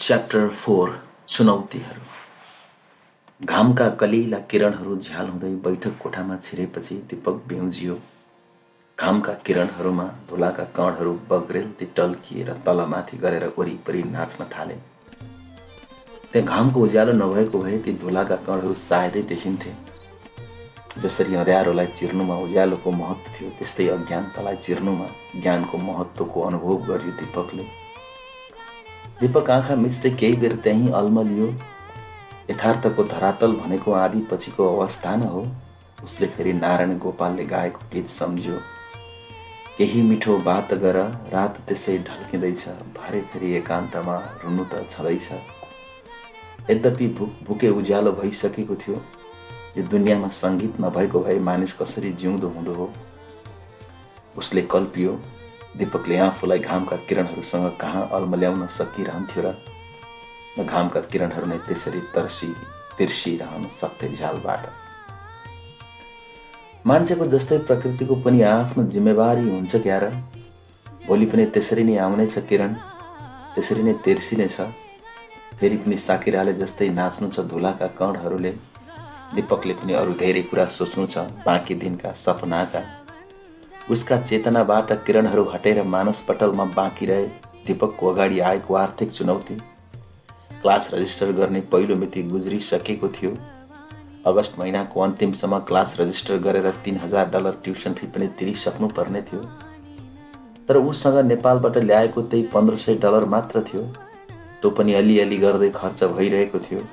Chapter 4 चुनौतीहरू। घामका कलिला किरणहरू झ्याल हुँदै बैठक कोठामा छिरेपछि दीपक बेउजियो। घामका किरणहरूमा धुलाका कणहरू बग्रेल्ती टल्किएर तलमाथि गरेर वरिपरि नाच्न थाले। त्यहाँ घामको उज्यालो नभएको भए ती धुलाका कणहरू सायदै देखिन्थे। जसरी अँध्यारोलाई चिर्नुमा उज्यालोको महत्त्व थियो, त्यस्तै अज्ञानतालाई चिर्नुमा ज्ञानको महत्त्वको अनुभव गर्यो दीपकले। दीपक आँखा मिच्दै केही बेर त्यहीँ अल्मलियो। यथार्थको धरातल भनेको आदि पछिको अवस्था न हो। उसले फेरि नारायण गोपालले गाएको गीत सम्झ्यो। केही मिठो बात गर, रात त्यसै ढल्किँदैछ, भरे फेरि एकान्तमा रुनु त छँदैछ। यद्यपि भुके उज्यालो भइसकेको थियो। यो दुनियाँमा सङ्गीत नभएको भए मानिस कसरी जिउँदो हुँदो हो। उसले कल्पियो दीपकले आफूलाई घामका किरणहरूसँग कहाँ अल्मल्याउन सकिरहन्थ्यो र न घामका किरणहरू नै त्यसरी तिर्सिरहन सक्थे झ्यालबाट। मान्छेको जस्तै प्रकृतिको पनि आफ्नो जिम्मेवारी हुन्छ क्या र। भोलि पनि त्यसरी नै आउनेछ किरण, त्यसरी नै तिर्सिनेछ। फेरि पनि साकिराले जस्तै नाच्नु छ धुलाका कणहरूले। दीपकले पनि अरू धेरै कुरा सोच्नु छ, बाँकी दिनका सपनाका। उसका चेतनाबाट किरणहरू हटेर मानसपटलमा बाँकी रहे दीपकको अगाडि आएको आर्थिक चुनौती। क्लास रजिस्टर गर्ने पहिलो मिति गुज्रिसकेको थियो। अगस्त महिनाको अन्तिमसम्म क्लास रजिस्टर गरेर $3000 ट्युसन फी पनि तिरिसक्नु पर्ने थियो। तर उसँग नेपालबाट ल्याएको त्यही $1500 मात्र थियो। त्यो पनि अलिअलि गर्दै खर्च भइरहेको थियो।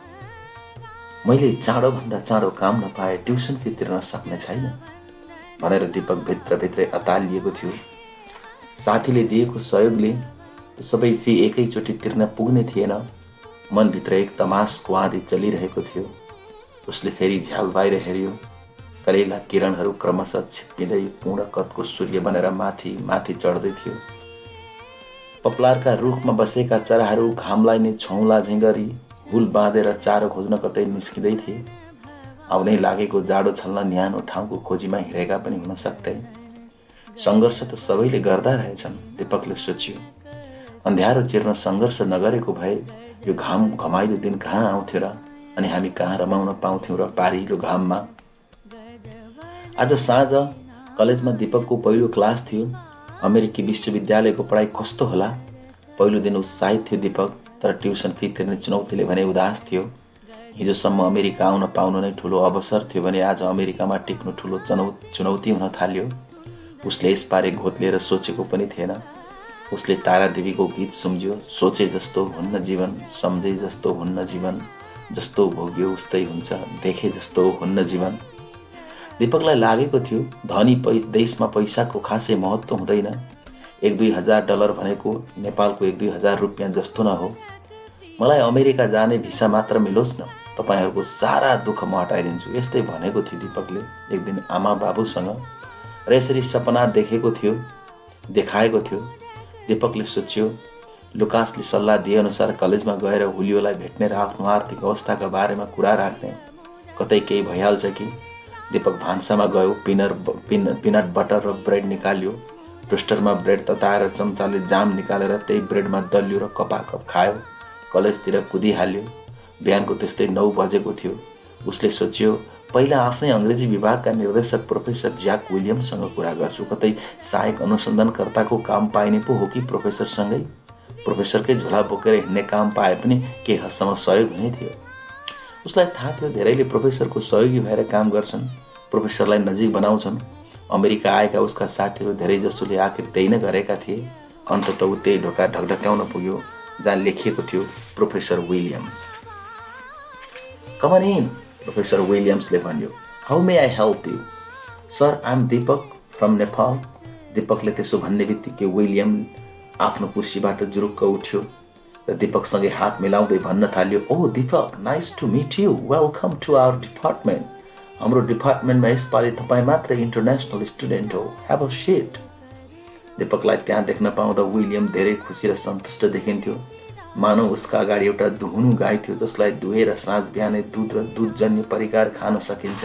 मैले चाँडोभन्दा चाँडो काम नपाए ट्युसन फी तिर्न सक्ने छैन भनेर दीपक भित्रभित्रै अतालिएको थियो। साथीले दिएको सहयोगले सबै फी एकैचोटि तिर्न पुग्ने थिएन। मनभित्र एक तमासको आँधी चलिरहेको थियो। उसले फेरि झ्याल बाहिर हेऱ्यो। कलेला किरणहरू क्रमशः छिप्पिँदै पूर्ण कदको सूर्य बनेर माथि माथि चढ्दै थियो। पपलारका रुखमा बसेका चराहरू घामलाई नै छौँला झैँ गरी हुल बाँधेर चारो खोज्न कतै निस्किँदै थिए। आउनै लागेको जाडो छल्न न्यानो ठाउँको खोजीमा हिँडेका पनि हुन सक्थे। सङ्घर्ष त सबैले गर्दा रहेछन्, दीपकले सोच्यो। अँध्यारो चिर्न सङ्घर्ष नगरेको भए यो घमाइलो दिन कहाँ आउँथ्यो र, अनि हामी कहाँ रमाउन पाउँथ्यौँ र पारिलो घाममा। आज साँझ कलेजमा दीपकको पहिलो क्लास थियो। अमेरिकी विश्वविद्यालयको पढाइ कस्तो होला। पहिलो दिन उत्साहित थियो दीपक, तर ट्युसन फी तिर्ने चुनौतीले भने उदास थियो। हिजोसम्म अमेरिका आउन पाउनु नै ठुलो अवसर थियो भने आज अमेरिकामा टिक्नु ठुलो चुनौती हुन थाल्यो। उसले यसबारे घोत्लिएर सोचेको पनि थिएन। उसले तारादेवीको गीत सम्झ्यो। सोचे जस्तो हुन्न जीवन, सम्झे जस्तो हुन्न जीवन, जस्तो भोग्यो उस्तै हुन्छ, देखे जस्तो हुन्न जीवन। दीपकलाई लागेको थियो धनी देशमा पैसाको खासै महत्त्व हुँदैन। $1-2 भनेको नेपालको $1-2 जस्तो न हो। मलाई अमेरिका जाने भिसा मात्र मिलोस् न, तपाईहरूको सारा दुःख म हटाइदिन्छु, यस्तै भनेको थियो दीपकले एक दिन आमा बाबुसँग। र यसरी सपना देखाएको थियो। दीपकले सोच्यो लुकासले सल्लाह दिएअनुसार कलेजमा गएर हुलियोलाई भेट्ने र आफ्नो आर्थिक अवस्थाका बारेमा कुरा राख्ने। कतै केही भइहाल्छ कि। दीपक भान्सामा गयो। पिनट बटर र ब्रेड निकाल्यो। टोस्टरमा ब्रेड तताएर चम्चाले जाम निकालेर त्यही ब्रेडमा दल्यो र कपाकप खायो। कलेजतिर कुदिहाल्यो। बिहानको त्यस्तै 9 बजेको थियो। उसले सोच्यो पहिला आफ्नै अङ्ग्रेजी विभागका निर्देशक प्रोफेसर ज्याक विलियमसँग कुरा गर्छु। कतै सहायक अनुसन्धानकर्ताको काम पाइने पो हो कि प्रोफेसरसँगै। प्रोफेसरकै झोला बोकेर हिँड्ने काम पाए पनि केही हदसम्म सहयोग हुने थियो। उसलाई थाहा थियो धेरैले प्रोफेसरको सहयोगी भएर काम गर्छन्, प्रोफेसरलाई नजिक बनाउँछन्। अमेरिका आएका उसका साथीहरू धेरै जसोले आखिर त्यही नै गरेका थिए। अन्ततः ऊ त्यही ढोका ढकढक्याउन पुग्यो जहाँ लेखिएको थियो professor Williams. Come on in, professor विलियम्सले भन्यो। How may I help you? Sir, I am Deepak from Nepal. दीपकले त्यसो भन्ने बित्तिकै विलियम आफ्नो कुर्सीबाट जुरुक्क उठ्यो र दीपकसँगै हात मिलाउँदै भन्न थाल्यो, oh Deepak, nice to meet you, welcome to our department. हाम्रो डिपार्टमेन्टमा यसपालि तपाईँ मात्र इन्टरनेसनल स्टुडेन्ट हो, ह्याभ अ सिट। दीपकलाई त्यहाँ देख्न पाउँदा विलियम धेरै खुसी र सन्तुष्ट देखिन्थ्यो। मानव उसका अगाडि एउटा दुहुनु गाई थियो जसलाई दुहेर साँझ बिहानै दुध र दुधजन्य परिकार खान सकिन्छ।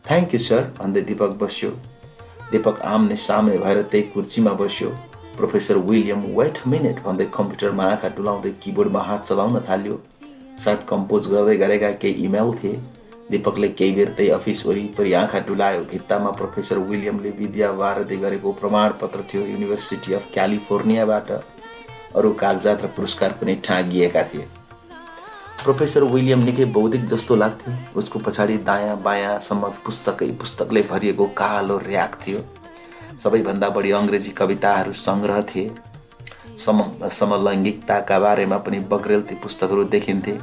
थ्याङ्क यू सर भन्दै दीपक बस्यो। दीपक आम्ने सामने भएर त्यही कुर्सीमा बस्यो। Professor William weight a minute भन्दै कम्प्युटरमा आँखा डुलाउँदै किबोर्डमा हात चलाउन थाल्यो। सायद कम्पोज गर्दै गरेका केही इमेल थिए। दीपकले केही बेर त्यही अफिस वरिपरि आँखा डुलायो। भित्तामा प्रोफेसर विलियमले विद्या वारधि गरेको प्रमाणपत्र थियो, युनिभर्सिटी अफ क्यालिफोर्नियाबाट। अरू कागजात र पुरस्कार पनि टाँगिएका थिए। प्रोफेसर विलियम निकै बौद्धिक जस्तो लाग्थ्यो। उसको पछाडि दायाँ बायाँसम्म पुस्तकले भरिएको कालो र्याक थियो। सबैभन्दा बढी अङ्ग्रेजी कविताहरू सङ्ग्रह थिए। समलैङ्गिकताका बारेमा पनि बग्रेल ती पुस्तकहरू देखिन्थे।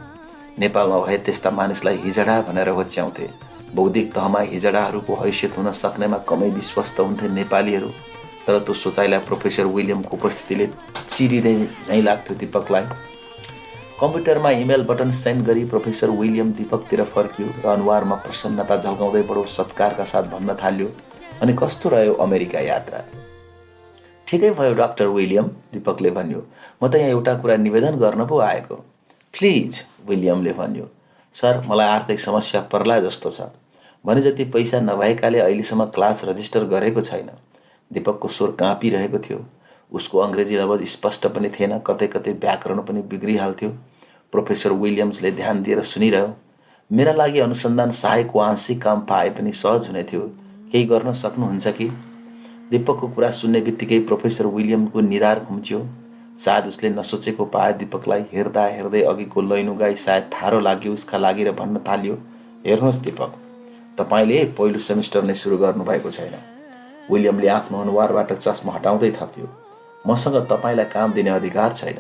नेपालमा भए त्यस्ता मानिसलाई हिजडा भनेर होच्याउँथे। बौद्धिक तहमा हिजडाहरूको हैसियत हुन सक्नेमा कमै विश्वस्त हुन्थे नेपालीहरू। तर त्यो सोचाइलाई प्रोफेसर विलियमको उपस्थितिले चिरिने झैँ लाग्थ्यो दीपकलाई। कम्प्युटरमा इमेल बटन सेन्ड गरी प्रोफेसर विलियम दीपकतिर फर्कियो र अनुहारमा प्रसन्नता झल्काउँदै बडो सत्कारका साथ भन्न थाल्यो, अनि कस्तो रह्यो अमेरिका यात्रा? ठिकै भयो डाक्टर विलियम, दीपकले भन्यो। म त यहाँ एउटा कुरा निवेदन गर्न पो आएको। प्लिज, विलियमले भन्यो। सर, मलाई आर्थिक समस्या पर्ला जस्तो छ। भने जति पैसा नभएकाले अहिलेसम्म क्लास रजिस्टर गरेको छैन। दीपकको स्वर काँपिरहेको थियो। उसको अङ्ग्रेजी लवज स्पष्ट पनि थिएन, कतै कतै व्याकरण पनि बिग्रिहाल्थ्यो। प्रोफेसर विलियम्सले ध्यान दिएर सुनिरह्यो। मेरा लागि अनुसन्धान सहायकको आंशिक काम पाए पनि सहज हुने थियो। केही गर्न सक्नुहुन्छ कि? दीपकको कुरा सुन्ने बित्तिकै प्रोफेसर विलियमको निधार खुम्च्यो। सायद उसले नसोचेको पाए दीपकलाई। हेर्दा हेर्दै अघिको लैनुगाई सायद ठाडो लाग्यो उसका लागि र भन्न थाल्यो, हेर्नुहोस् दीपक, तपाईँले पहिलो सेमिस्टर नै सुरु गर्नुभएको छैन। विलियमले आफ्नो अनुहारबाट चस्मा हटाउँदै थप्यो। मसँग तपाईँलाई काम दिने अधिकार छैन।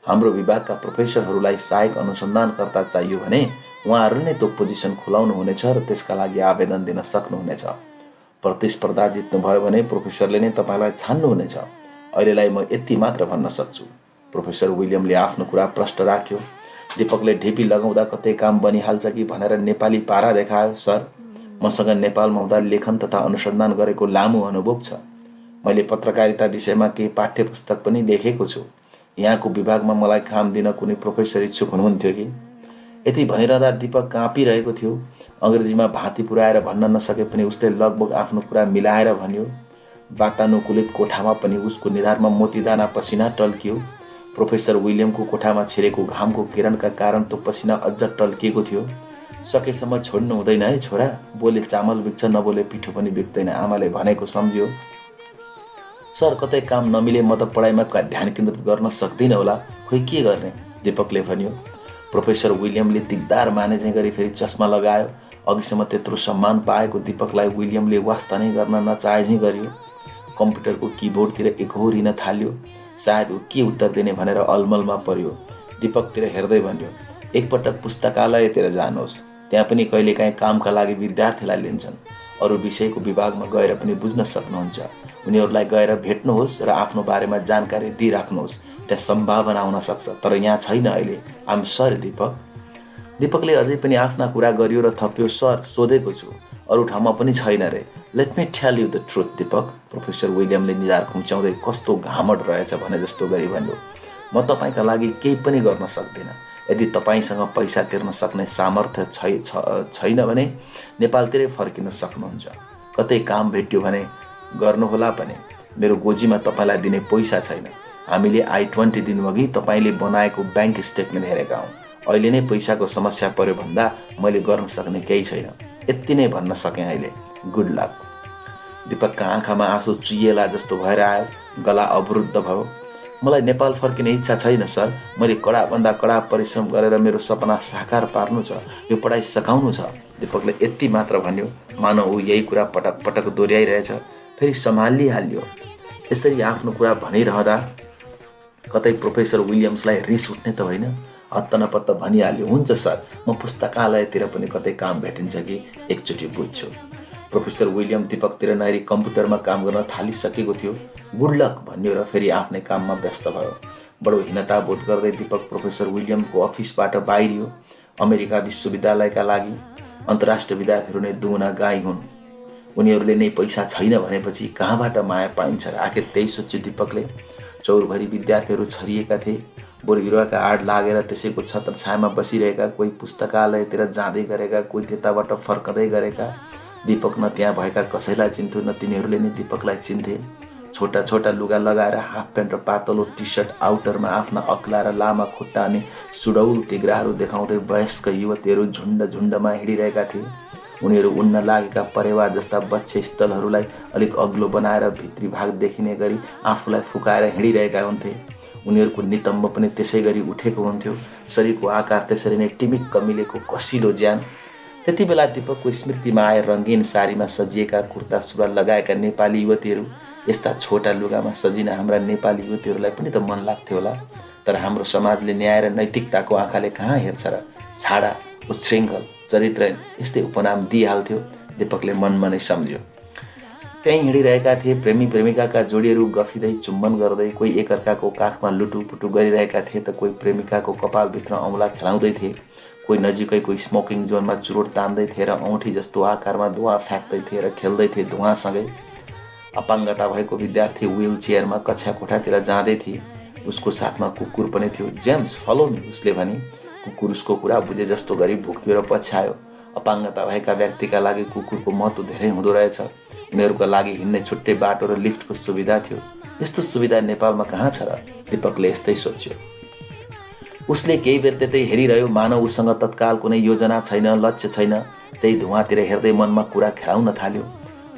हाम्रो विभागका प्रोफेसरहरूलाई सहायक अनुसन्धानकर्ता चाहियो भने उहाँहरूले नै त्यो पोजिसन खुलाउनु हुनेछ र त्यसका लागि आवेदन दिन सक्नुहुनेछ। प्रतिस्पर्धा जित्नुभयो भने प्रोफेसरले नै तपाईँलाई छान्नुहुनेछ। अहिलेलाई म यति मात्र भन्न सक्छु। प्रोफेसर विलियमले आफ्नो कुरा प्रष्ट राख्यो। दीपकले ढिपी लगाउँदा कतै काम बनिहाल्छ कि भनेर नेपाली पारा देखायो। सर, मसँग नेपालमा हुँदा लेखन तथा अनुसन्धान गरेको लामो अनुभव छ। मैले पत्रकारिता विषयमा केही पाठ्य पुस्तक पनि लेखेको छु। यहाँको विभागमा मलाई काम दिन कुनै प्रोफेसर इच्छुक हुनुहुन्थ्यो कि? यति भनिरहँदा दीपक काँपिरहेको थियो। अङ्ग्रेजीमा भाँति पुर्याएर भन्न नसके पनि उसले लगभग आफ्नो कुरा मिलाएर भन्यो। वातानुकूलित कोठामा पनि उसको निधारमा मोतीदाना पसिना टल्कियो। प्रोफेसर विलियमको कोठामा छिरेको घामको किरणका कारण त्यो पसिना अझ टल्किएको थियो। सकेसम्म छोड्नु हुँदैन है छोरा, बोले चामल बिग्छ नबोले पिठो पनि बिग्दैन, आमाले भनेको सम्झ्यो। सर, कतै काम नमिले म त पढाइमा ध्यान केन्द्रित गर्न सक्दिनँ होला, खोइ के गर्ने, दीपकले भन्यो। प्रोफेसर विलियमले दिगदार माने चाहिँ गरी फेरि चस्मा लगायो। अघिसम्म त्यत्रो सम्मान पाएको दीपकलाई विलियमले वास्ता नै गर्न नचाहे झैँ गरियो। कम्प्युटरको किबोर्डतिर एकहोरिन थाल्यो। सायद ऊ के उत्तर दिने भनेर अलमलमा पर्यो। दीपकतिर हेर्दै भन्यो, एकपटक पुस्तकालयतिर जानुहोस्। त्यहाँ पनि कहिलेकाहीँ कामका लागि विद्यार्थीलाई लिन्छन्। अरू विषयको विभागमा गएर पनि बुझ्न सक्नुहुन्छ। उनीहरूलाई गएर भेट्नुहोस् र आफ्नो बारेमा जानकारी दिइराख्नुहोस्। त्यहाँ सम्भावना हुन सक्छ, तर यहाँ छैन अहिले। I'm sorry Deepak. दीपकले अझै पनि आफ्ना कुरा गरियो र थप्यो, सर, सोधेको छु, अरू ठाउँमा पनि छैन रे। Let me tell you the truth Deepak, professor विलियमले निधार खुम्च्याउँदै कस्तो घामट रहेछ भने जस्तो गरी भन्यो। म तपाईँका लागि केही पनि गर्न सक्दिनँ। यदि तपाईँसँग पैसा तिर्न सक्ने सामर्थ्य छैन भने नेपालतिरै फर्किन सक्नुहुन्छ। कतै काम भेट्यो भने गर्नुहोला पनि। मेरो गोजीमा तपाईँलाई दिने पैसा छैन। हामीले I-20 दिनअघि तपाईँले बनाएको ब्याङ्क स्टेटमेन्ट हेरेका हौँ। अहिले नै पैसाको समस्या पर्यो भन्दा मैले गर्न सक्ने केही छैन। यति नै भन्न सकेँ अहिले। Good lock. दीपकका आँखामा आँसु चुइएला जस्तो भएर आयो। गला अवरुद्ध भयो। मलाई नेपाल फर्किने इच्छा छैन सर। मैले कडाभन्दा कडा परिश्रम गरेर मेरो सपना साकार पार्नु छ। यो पढाइ सकाउनु छ। दीपकले यति मात्र भन्यो। मानव ऊ यही कुरा पटक पटक दोहोऱ्याइरहेछ। फेरि सम्हालिहाल्यो। यसरी आफ्नो कुरा भनिरहँदा कतै प्रोफेसर विलियम्सलाई रिस उठ्ने त होइन। हत्तनपत्त भनिहाल्यो, हुन्छ सर, म पुस्तकालयतिर पनि कतै काम भेटिन्छ कि एकचोटि बुझ्छु। प्रोफेसर विलियम दीपकतिर नहेरी कम्प्युटरमा काम गर्न थालिसकेको थियो। गुड लक भन्यो र फेरि आफ्नै काममा व्यस्त भयो। बडो हीनता बोध गर्दै दीपक प्रोफेसर विलियमको अफिसबाट बाहिरियो। अमेरिका विश्वविद्यालयका लागि अन्तर्राष्ट्रिय विद्यार्थीहरू नै दुहुना गाई हुन्। उनीहरूले नै पैसा छैन भनेपछि कहाँबाट माया पाइन्छ र? आखिर त्यही सोच्यो दीपकले। चौरभरि विद्यार्थीहरू छरिएका थिए। बोरबिरुवाका आड लागेर त्यसैको छत्रछायामा बसिरहेका, कोही पुस्तकालयतिर जाँदै गरेका, कोही त्यताबाट फर्कँदै गरेका। दीपक न त्यहाँ भएका कसैलाई चिन्थ्यो, न तिनीहरूले नै दीपकलाई चिन्थे। छोटा छोटा लुगा लगाएर हाफ प्यान्ट र पातलो टी सर्ट आउटरमा आफ्ना अग्ला र लामा खुट्टा अनि सुडौल तिग्राहरू देखाउँदै वयस्क युवतीहरू झुन्ड झुन्डमा हिँडिरहेका थिए। उनीहरू उड्न लागेका परेवा जस्ता बच्चे स्थलहरूलाई अलिक अग्लो बनाएर भित्री भाग देखिने गरी आफूलाई फुकाएर हिँडिरहेका हुन्थे। उनीहरूको नितम्ब पनि त्यसै गरी उठेको हुन्थ्यो। शरीरको आकार त्यसरी नै टिमिक्क मिलेको कसिलो ज्यान। त्यति बेला दीपकको स्मृतिमा आए रङ्गीन साडीमा सजिएका कुर्ता सुरुवाल लगाएका नेपाली युवतीहरू। यस्ता छोटा लुगामा सजिन हाम्रा नेपाली युवतीहरूलाई पनि त मन लाग्थ्यो होला। तर हाम्रो समाजले न्याय र नैतिकताको आँखाले कहाँ हेर्छ र? छाडा, उच्छृङ्खल, चरित्रहीन यस्तै उपनाम दिइहाल्थ्यो। दीपकले मनमा नै सम्झ्यो। त्यहीँ हिँडिरहेका थिए प्रेमी प्रेमिकाका जोडीहरू गफिँदै चुम्बन गर्दै। कोही एकअर्काको काखमा लुटुपुटु गरिरहेका थिए त कोही प्रेमिकाको कपालभित्र औँला खेलाउँदै थिए। कोही नजिकैको स्मोकिङ जोनमा चुरोट तान्दै थिए र औँठी जस्तो आकारमा धुवा फ्याँक्दै थिए र खेल्दै थिए धुवासँगै। अपाङ्गता भएको विद्यार्थी व्हील चेयरमा कक्षा कोठातिर जाँदै थिए। उसको साथमा कुकुर पनि थियो। जेम्स, फलो मी, उसले भने। कुकुर उसको कुरा बुझे जस्तो गरी भुक्यो र पछ्यायो। अपाङ्गता भएका व्यक्तिका लागि कुकुरको महत्त्व धेरै हुँदो रहेछ। उनीहरूका लागि हिँड्ने छुट्टै बाटो र लिफ्टको सुविधा थियो। यस्तो सुविधा नेपालमा कहाँ छ र? दीपकले यस्तै सोच्यो। उसले केही बेर त्यतै हेरिरह्यो, मानव उसँग तत्काल कुनै योजना छैन, लक्ष्य छैन। त्यही धुवाँतिर हेर्दै मनमा कुरा खेलाउन थाल्यो।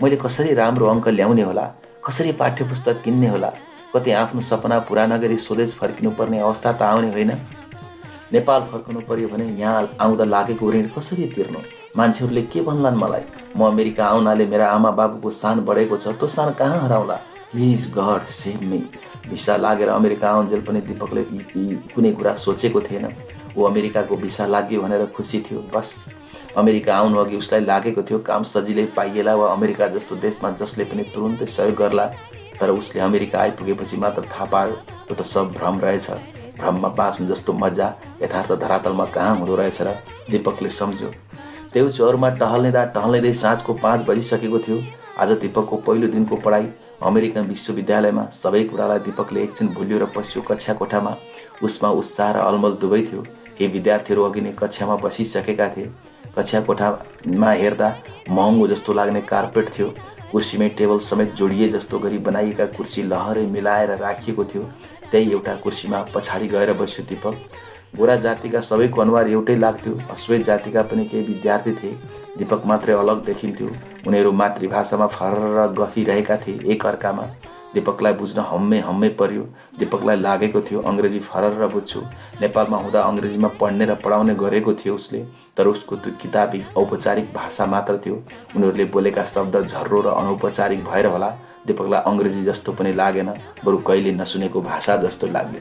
मैले कसरी राम्रो अङ्क ल्याउने होला? कसरी पाठ्यपुस्तक किन्ने होला? कतै आफ्नो सपना पुरा नगरी स्वदेश फर्किनुपर्ने अवस्था त आउने होइन। नेपाल फर्कनु पर्यो भने यहाँ आउँदा लागेको ऋण कसरी तिर्नु? मान्छेहरूले के भन्लान् मलाई? म अमेरिका आउनाले मेरा आमा बाबुको सान बढेको छ, त्यो सान कहाँ हराउला? Please god save me. Visa लागेर अमेरिका आउन्जेल पनि दीपकले कुनै कुरा सोचेको थिएन। ऊ अमेरिकाको भिसा लाग्यो भनेर खुसी थियो, बस। अमेरिका आउनु अघि उसलाई लागेको थियो काम सजिलै पाइएला वा अमेरिका जस्तो देशमा जसले पनि तुरुन्तै सहयोग गर्ला। तर उसले अमेरिका आइपुगेपछि मात्र थाहा पायो त्यो त सब भ्रम रहेछ। भ्रममा बाँच्नु जस्तो मजा यथार्थ धरातलमा कहाँ हुँदो रहेछ र? दीपकले सम्झ्यो। त्यो चौरमा टहल्दै साँझको 5 बजिसकेको थियो। आज दीपकको पहिलो दिनको पढाइ अमेरिकन विश्वविद्यालयमा। सबै कुरालाई दीपकले एकछिन भुल्यो र पस्यो कक्षा कोठामा। उसमा उत्साह र अलमल दुवै थियो। केही विद्यार्थीहरू अघि नै कक्षामा बसिसकेका थिए। कक्षा कोठामा हेर्दा महँगो जस्तो लाग्ने कार्पेट थियो। कुर्सीमै टेबल समेत जोडिए जस्तो गरी बनाइएका कुर्सी लहरै मिलाएर राखिएको थियो। त्यही एउटा कुर्सीमा पछाडि गएर बस्यो दीपक। गोरा जातिका सबैको अनुहार एउटै लाग्थ्यो। अश्वेत जातिका पनि केही विद्यार्थी थिए। दीपक मात्रै अलग देखिन्थ्यो। उनीहरू मातृभाषामा फरर गफिरहेका थिए एक अर्कामा। दीपकलाई बुझ्न हम्मै पर्यो। दीपकलाई लागेको थियो अङ्ग्रेजी फरर बुझ्छु। नेपालमा हुँदा अङ्ग्रेजीमा पढ्ने र पढाउने गरेको थियो उसले। तर उसको त्यो किताबी औपचारिक भाषा मात्र थियो। उनीहरूले बोलेका शब्द झर्रो र अनौपचारिक भएर होला दीपकलाई अङ्ग्रेजी जस्तो पनि लागेन, बरु कहिले नसुनेको भाषा जस्तो लाग्यो।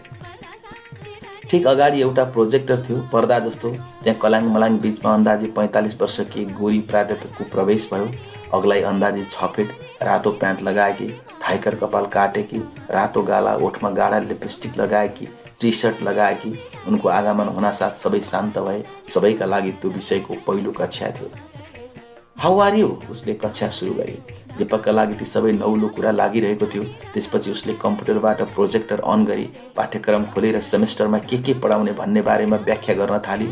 ठिक अगाडि एउटा प्रोजेक्टर थियो, पर्दा जस्तो। त्यहाँ कलाङ मलाङ बीचमा अन्दाजी 45 वर्षकी गोरी प्राध्यापकको प्रवेश भयो। अग्लाई अन्दाजी 6 फिट, रातो प्यान्ट लगाएकी, थाइकर कपाल काटेकी, रातो गाला, ओठमा गाढा लिपस्टिक लगाएकी, टी सर्ट लगाएकी। उनको आगमन हुनासाथ सबै शान्त भए। सबैका लागि त्यो विषयको पहिलो कक्षा थियो। How are you? उसले कक्षा सुरु गरे। दीपकका लागि ती सबै नौलो कुरा लागिरहेको थियो। त्यसपछि उसले कम्प्युटरबाट प्रोजेक्टर अन गरी पाठ्यक्रम खोलेर सेमेस्टरमा के पढाउने भन्ने बारेमा व्याख्या गर्न थाली।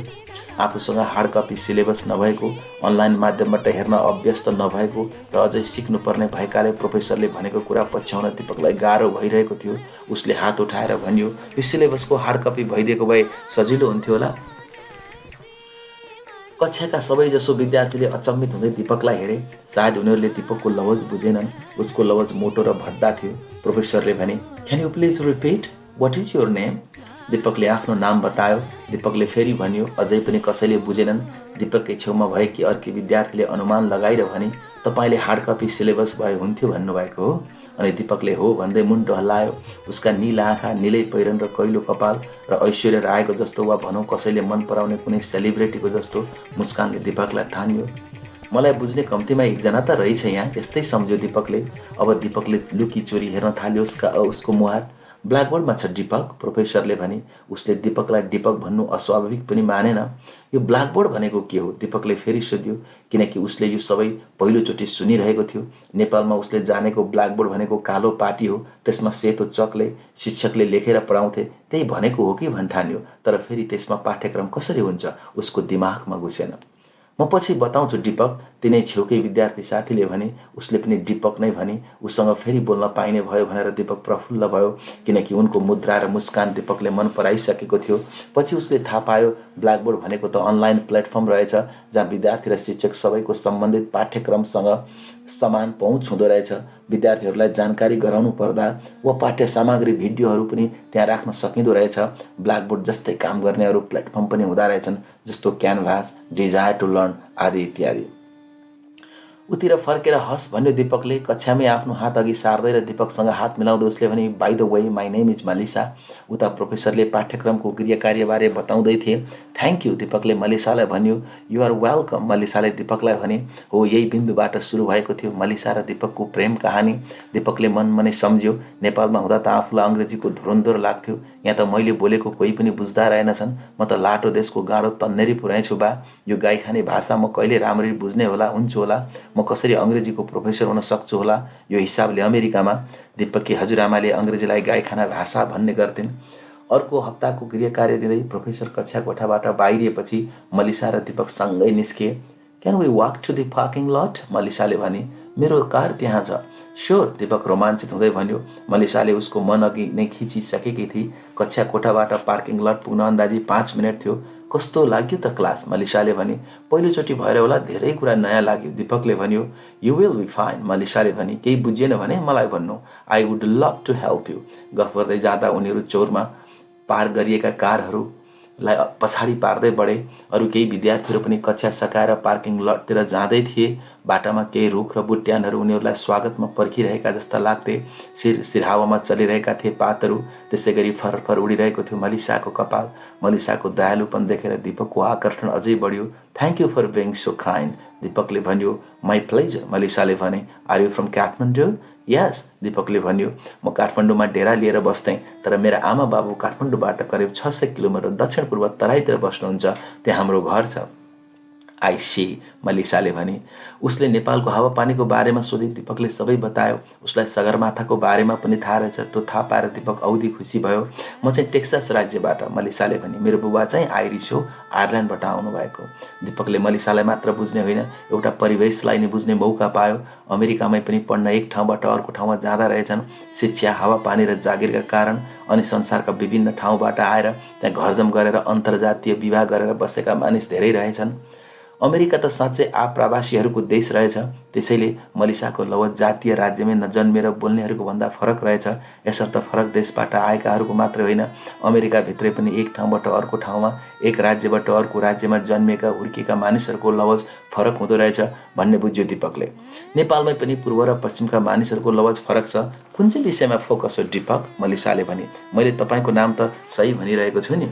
आफूसँग हार्ड कपी सिलेबस नभएको, अनलाइन माध्यमबाट हेर्न अभ्यस्त नभएको र अझै सिक्नुपर्ने भएकाले प्रोफेसरले भनेको कुरा पछ्याउन दीपकलाई गाह्रो भइरहेको थियो। उसले हात उठाएर भन्यो, यो सिलेबसको हार्ड कपी भइदिएको भए सजिलो हुन्थ्यो होला। कक्षाका सबैजसो विद्यार्थीले अचम्मित हुँदै दीपकलाई हेरे। सायद उनीहरूले दीपकको लवज बुझेनन्। उसको लवज मोटो र भद्दा थियो। प्रोफेसरले भने, can you please repeat, what is your name? दीपकले आफ्नो नाम बतायो। दीपकले फेरि भन्यो। अझै पनि कसैले बुझेनन्। दीपककै छेउमा भएकी अर्की विद्यार्थीले अनुमान लगाएर भने, तपाईँले हार्ड कपी सिलेबस भए हुन्थ्यो भन्नुभएको हो? अनि दीपकले हो भन्दै मुन्टो हल्लायो। उसका नीला आँखा, निलै पहिरन र कैलो कपाल र ऐश्वर्या रायको जस्तो वा भनौँ कसैले मन पराउने कुनै सेलिब्रेटीको जस्तो मुस्कानले दीपकलाई थान्यो। मलाई बुझ्ने कम्तीमा एकजना त रहेछ यहाँ, यस्तै सम्झ्यो दीपकले। अब दीपकले लुकी चोरी हेर्न थाल्यो उसको मुहार। ब्ल्याकबोर्डमा छ दीपक, प्रोफेसरले भने। उसले दीपकलाई दीपक भन्नु अस्वाभाविक पनि मानेन। यो ब्ल्याकबोर्ड भनेको के हो? दीपकले फेरि सोध्यो, किनकि उसले यो सबै पहिलोचोटि सुनिरहेको थियो। नेपालमा उसले जानेको ब्ल्याकबोर्ड भनेको कालो पाटी हो, त्यसमा सेतो चकले शिक्षकले लेखेर पढाउँथे, त्यही भनेको हो कि भन्ठान्यो। तर फेरि त्यसमा पाठ्यक्रम कसरी हुन्छ उसको दिमागमा घुसेन। म पछि बताउँछु दीपक, तिनै छेउकै विद्यार्थी साथीले भने। उसले पनि दीपक नै भने। उसँग फेरि बोल्न पाइने भयो भनेर दीपक प्रफुल्ल भयो, किनकि उनको मुद्रा र मुस्कान दीपकले मन पराइसकेको थियो। पछि उसले थाहा पायो ब्ल्याकबोर्ड भनेको त अनलाइन प्लेटफर्म रहेछ, जहाँ विद्यार्थी र शिक्षक सबैको सम्बन्धित पाठ्यक्रमसँग समान पहुँच हुँदो रहेछ। विद्यार्थीहरूलाई जानकारी गराउनु पर्दा वा पाठ्य सामग्री भिडियोहरू पनि त्यहाँ राख्न सकिँदो रहेछ। ब्ल्याकबोर्ड जस्तै काम गर्ने अरू प्लेटफर्म पनि हुँदा रहेछन्, जस्तो क्यानभास, डिजायर टु लर्न आदि इत्यादि। उतिर फर्केर हस् भन्यो दीपकले। कक्षामै आफ्नो हात अघि सार्दै र दीपकसँग हात मिलाउँदै उसले भने, by the way, my name is Melissa. उता प्रोफेसरले पाठ्यक्रमको गृहकार्यबारे बताउँदै थिए। थ्याङ्क यू, दीपकले मलिसालाई भन्यो। यु आर वेलकम, मलिसाले दीपकलाई भने। हो, यही बिन्दुबाट सुरु भएको थियो मलिसा र दीपकको प्रेम कहानी। दीपकले मनमनै सम्झ्यो, नेपालमा हुँदा त आफूलाई अङ्ग्रेजीको धुरन्धर लाग्थ्यो। यहाँ त मैले बोलेको कोही पनि बुझ्दा रहेनछन्। म त लाटो देशको गाँडो तन्नेरी पुऱ्याइछु बा। यो गाईखाने भाषा म कहिले राम्ररी बुझ्ने होला, हुन्छु होला। म कसरी अङ्ग्रेजीको प्रोफेसर हुन सक्छु होला यो हिसाबले अमेरिकामा। दीपककी हजुरआमाले अङ्ग्रेजीलाई गाईखाना भाषा भन्ने गर्थिन्। अर्को हप्ताको गृह कार्य दिँदै प्रोफेसर कक्षा कोठाबाट बाहिरिएपछि मलिसा र दीपक सँगै निस्किए। Can we walk to the parking lot, मलिसाले भने। मेरो कार त्यहाँ छ। स्योर, दीपक रोमाञ्चित हुँदै भन्यो। मलिसाले उसको मन अघि नै खिचिसकेकी थिए। कक्षा कोठाबाट पार्किङ लट पुग्न अन्दाजी 5 मिनट थियो। कस्तो लाग्यो त क्लास, मलिसाले भने। पहिलोचोटि भएर होला, धेरै कुरा नयाँ लाग्यो, दीपकले भन्यो। यु विल बी फाइन, मलिसाले भने। केही बुझिएन भने मलाई भन्नु, I would love to help you. गफ गर्दै जाँदा उनीहरू चौरमा पार गरिएका कारहरूलाई पछाडि पार्दै बढे। अरू केही विद्यार्थीहरू पनि कक्षा सकाएर पार्किङ लटतिर जाँदै थिए। बाटामा केही रुख र बुट्यानहरू उनीहरूलाई स्वागतमा पर्खिरहेका जस्ता लाग्थे। शिर हावामा चलिरहेका थिए पातहरू। त्यसै गरी फरफर उडिरहेको थियो मलिसाको कपाल। मलिसाको दयालुपन देखेर दीपकको आकर्षण अझै बढ्यो। Thank you for being so kind, दीपकले भन्यो। माई प्लेजर, मलिसाले भने। Are you from Kathmandu? Yes, दीपकले भन्यो। म काठमाडौँमा डेरा लिएर बस्थेँ, तर मेरा आमा बाबु काठमाडौँबाट करिब 600 किलोमिटर दक्षिण पूर्व तराईतिर बस्नुहुन्छ। त्यहाँ हाम्रो घर छ। आई सी, मलिसाले भने। उसले नेपालको हावापानीको बारेमा सोधे। दीपकले सबै बतायो। उसलाई सगरमाथाको बारेमा पनि थाहा रहेछ। त्यो थाहा पाएर दीपक औधी खुसी भयो। म चाहिँ टेक्सास राज्यबाट, मलिसाले भने। मेरो बुबा चाहिँ आइरिस हो, आयरल्यान्डबाट आउनुभएको। दीपकले मलिसालाई मात्र बुझ्ने होइन, एउटा परिवेशलाई नै बुझ्ने मौका पायो। अमेरिकामै पनि पढ्न एक ठाउँबाट अर्को ठाउँमा जाँदा रहेछन्। शिक्षा, हावापानी र जागिरका कारण अनि संसारका विभिन्न ठाउँबाट आएर त्यहाँ घरजम गरेर अन्तर्जातीय विवाह गरेर बसेका मानिस धेरै रहेछन्। अमेरिका त साँच्चै आप्रवासीहरूको देश रहेछ। त्यसैले मलिसाको लवज जातीय राज्यमै नजन्मेर बोल्नेहरूको भन्दा फरक रहेछ। यसर्थ फरक देशबाट आएकाहरूको मात्रै होइन, अमेरिकाभित्रै पनि एक ठाउँबाट अर्को ठाउँमा, एक राज्यबाट अर्को राज्यमा जन्मिएका हुर्किएका मानिसहरूको लवज फरक हुँदो रहेछ भन्ने बुझ्यो दीपकले। नेपालमै पनि पूर्व र पश्चिमका मानिसहरूको लवज फरक छ। कुन चाहिँ विषयमा फोकस हो दीपक, मलिसाले भने। मैले तपाईँको नाम त सही भनिरहेको छु नि।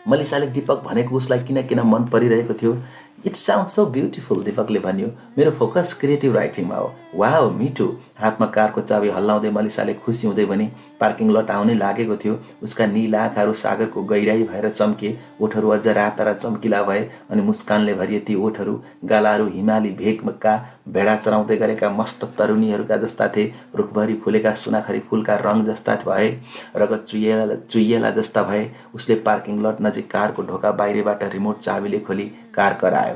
मलिसाले दीपक भनेको उसलाई किन मन परिरहेको थियो। इट साउन्ड सो ब्युटिफुल, दीपकले भन्यो। मेरो फोकस क्रिएटिभ राइटिङमा हो। वाउ, मिठो। हातमा कारको चाबी हल्लाउँदै मलिसाले खुसी हुँदै भने। पार्किङ लट आउनै लागेको थियो। उसका नीला आँखाहरू सागरको गहिराई भएर चम्के। ओठहरू अझ राता र चम्किला भए अनि मुस्कानले भरिए ती ओठहरू। गालाहरू हिमाली भेगका भेडा चराउँदै गरेका मस्त तरुणीहरूका जस्ता थिए। रुखभरि फुलेका सुनाखरी फुलका रङ जस्ता भए। रगत चुइएला जस्ता भए। उसले पार्किङ लट नजिक कारको ढोका बाहिरबाट रिमोट चाबीले खोली कार करायो।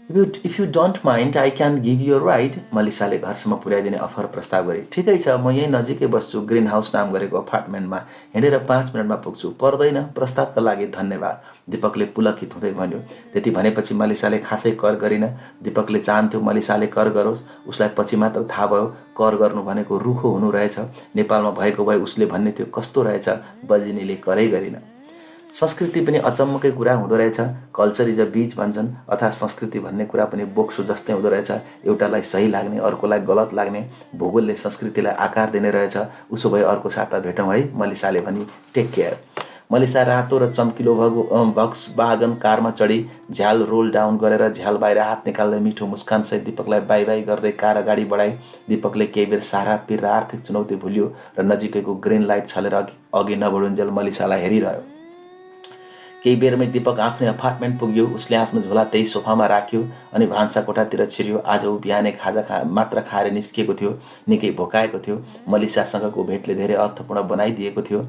If you don't mind I can give you ride, मलिसाले घरसम्म पुर्याइदिने अफर प्रस्ताव गरे। ठिकै छ, म यहीँ नजिकै बस्छु, ग्रिन हाउस नाम गरेको अपार्टमेन्टमा। हिँडेर 5 मिनटमा पुग्छु। पर्दैन, प्रस्तावका लागि धन्यवाद, दीपकले पुलकित हुँदै भन्यो। त्यति भनेपछि मलिसाले खासै कर गरिन। दीपकले चाहन्थ्यो मलिसाले कर गरोस्। उसलाई पछि मात्र थाहा भयो कर गर्नु भनेको रुखो हुनु रहेछ। नेपालमा भएको भए उसले भन्ने थियो, कस्तो रहेछ बजिनीले करै गरिन। संस्कृति पनि अचम्मकै कुरा हुँदो रहेछ। कल्चर इज अ बीज भन्छन्, अर्थात् संस्कृति भन्ने कुरा पनि बोक्सो जस्तै हुँदो रहेछ। एउटालाई सही लाग्ने, अर्कोलाई गलत लाग्ने। भूगोलले संस्कृतिलाई आकार दिने रहेछ। उसो भए अर्को साता भेटौँ है, मलिसाले भनी। Take care. मलिसा रातो र चम्किलो भक्स वागन कारमा चढी। झ्याल रोल डाउन गरेर झ्याल बाहिर हात निकाल्दै मिठो मुस्कानसहित दीपकलाई बाई बाई गर्दै कार अगाडि बढाई। दीपकले केही बेर सारा पिर र आर्थिक चुनौती भुल्यो र नजिकैको ग्रिन लाइट छलेर अघि नबढुन्जेल मलिसालाई हेरिरह्यो। केही बेरमै दीपक आफ्नै अपार्टमेन्ट पुग्यो। उसले आफ्नो झोला त्यही सोफामा राख्यो अनि भान्सा कोठातिर छिर्यो। आज ऊ बिहानै खाजा मात्र खाएर निस्किएको थियो। निकै भोकाएको थियो। मलिसासँगको भेटले धेरै अर्थपूर्ण बनाइदिएको थियो।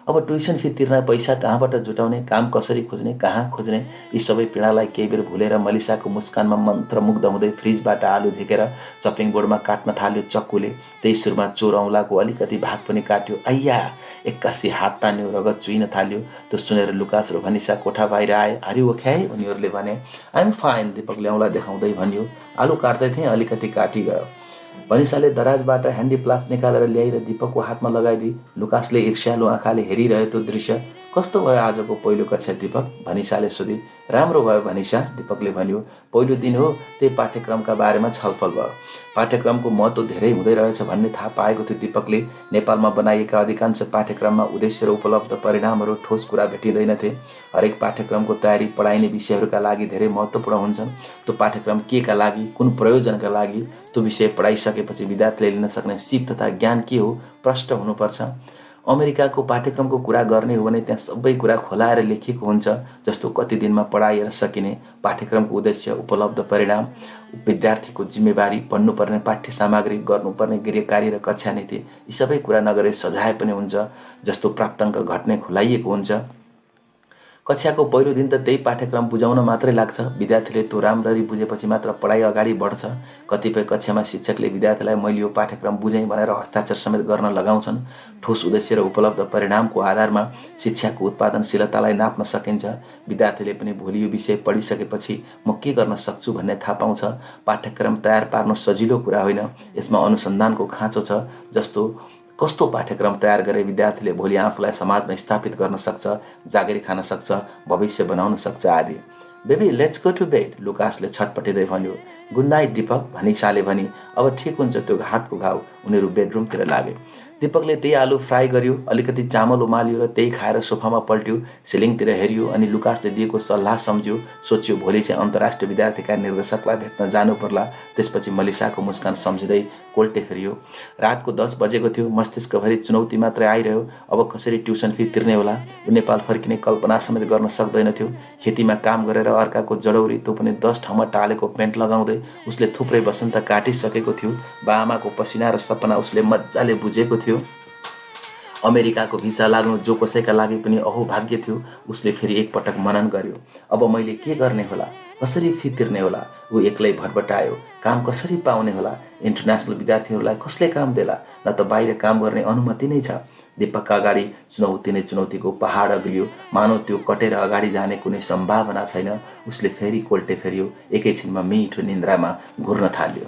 अब ट्युसन फी तिर्न पैसा कहाँबाट जुटाउने, काम कसरी खोज्ने, कहाँ खोज्ने, यी सबै पीडालाई केही बेर भुलेर मलिसाको मुस्कानमा मन्त्रमुग्ध हुँदै फ्रिजबाट आलु झिकेर चपिङ बोर्डमा काट्न थाल्यो चक्कुले। त्यही सुरुमा चोर औँलाको अलिकति भाग पनि काट्यो। आइया, एक्कासी हात तान्यो, रगत चुइन थाल्यो। त्यो सुनेर लुकास र भनिसा कोठा बाहिर आए। Are you okay? उनीहरूले भने। आइएम फाइन, दीपकले औँला देखाउँदै भन्यो। आलु काट्दै थिएँ, अलिकति काटी गयो। भनिसाले दराजबाट ह्यान्डी प्लास निकालेर ल्याएर दीपकको हातमा लगाइदिए। लुकासले ईर्ष्यालु आँखाले हेरिरह्यो त्यो दृश्य। कस्तो भयो आजको पहिलो कक्षा दीपक? भनिसाले सोधी। राम्रो भयो भनिसा, दीपकले भन्यो। पहिलो दिन हो, त्यही पाठ्यक्रमका बारेमा छलफल भयो। पाठ्यक्रमको महत्त्व धेरै हुँदै रहेछ भन्ने थाहा पाएको थियो दीपकले। नेपालमा बनाइएका अधिकांश पाठ्यक्रममा उद्देश्य र उपलब्ध परिणामहरू ठोस कुरा भेटिँदैनथे। हरेक पाठ्यक्रमको तयारी पढाइने विषयहरूका लागि धेरै महत्त्वपूर्ण हुन्छन्। त्यो पाठ्यक्रम केका लागि, कुन प्रयोजनका लागि, त्यो विषय पढाइसकेपछि विद्यार्थीले लिन सक्ने सिप तथा ज्ञान के हो, प्रष्ट हुनुपर्छ। अमेरिकाको पाठ्यक्रमको कुरा गर्ने हो भने त्यहाँ सबै कुरा खोलाएर लेखिएको हुन्छ, जस्तो कति दिनमा पढाएर सकिने, पाठ्यक्रमको उद्देश्य, उपलब्ध परिणाम, विद्यार्थीको जिम्मेवारी, पढ्नुपर्ने पाठ्य सामग्री, गर्नुपर्ने गृह कार्य र कक्षा नीति, यी सबै कुरा नगरे सजाय पनि हुन्छ, जस्तो प्राप्ताङ्क घट्ने खुलाइएको हुन्छ। कक्षाको पहिलो दिन त त्यही पाठ्यक्रम बुझाउन मात्रै लाग्छ। विद्यार्थीले त्यो राम्ररी बुझेपछि मात्र पढाइ अगाडि बढ्छ। कतिपय कक्षामा शिक्षकले विद्यार्थीलाई मैले यो पाठ्यक्रम बुझेँ भनेर हस्ताक्षर समेत गर्न लगाउँछन्। ठोस उद्देश्य र उपलब्ध परिणामको आधारमा शिक्षाको उत्पादनशीलतालाई नाप्न सकिन्छ। विद्यार्थीले पनि भोलि यो विषय पढिसकेपछि म के गर्न सक्छु भन्ने थाहा पाउँछ। पाठ्यक्रम तयार पार्नु सजिलो कुरा होइन, यसमा अनुसन्धानको खाँचो छ। जस्तो कस्तो पाठ्यक्रम तयार गरे विद्यार्थीले भोलि आफूलाई समाजमा स्थापित गर्न सक्छ, जागिर खान सक्छ, भविष्य बनाउन सक्छ आदि। Baby let's go to bed, लुकासले छटपटिँदै भन्यो। गुड नाइट दीपक, भनिसाले भनी। अब ठिक हुन्छ त्यो हातको घाउ। उनीहरू बेडरुमतिर लागे। दीपकले त्यही आलु फ्राई गर्यो, अलिकति चामल उमाल्यो र त्यही खाएर सोफामा पल्ट्यो। सिलिङतिर हेऱ्यो अनि लुकासले दिएको सल्लाह सम्झ्यो। सोच्यो भोलि चाहिँ अन्तर्राष्ट्रिय विद्यार्थीका निर्देशकलाई भेट्न जानु पर्ला। त्यसपछि मलिसाको मुस्कान सम्झिँदै कोल्टे फेरियो। रातको 10 बजेको थियो। मस्तिष्कभरि चुनौती मात्रै आइरह्यो। अब कसरी ट्युसन फी तिर्ने होला? ऊ नेपाल फर्किने कल्पना समेत गर्न सक्दैनथ्यो। खेतीमा काम गरेर अर्काको जडौरी, त्यो पनि 10 ठाउँमा टालेको पेन्ट लगाउँदै उसले थुप्रै वसन्त काटिसकेको थियो। बाआमाको पसिना र सपना उसले मजाले बुझेको थियो। अमेरिकाको भिसा लाग्नु जो कसैका लागि पनि अहोभाग्य थियो। उसले फेरि एकपटक मनन गर्यो। अब मैले के गर्ने होला? कसरी फी तिर्ने होला? ऊ एक्लै भटभटायो। काम कसरी पाउने होला? इन्टरनेसनल विद्यार्थीहरूलाई कसले काम देला? न त बाहिर काम गर्ने अनुमति नै छ। दीपकका अगाडि चुनौती नै चुनौतीको पहाड अग्लियो। मानव त्यो कटेर अगाडि जाने कुनै सम्भावना छैन। उसले फेरि कोल्टे फेरियो। एकैछिनमा मिठो निन्द्रामा घुर्न थाल्यो।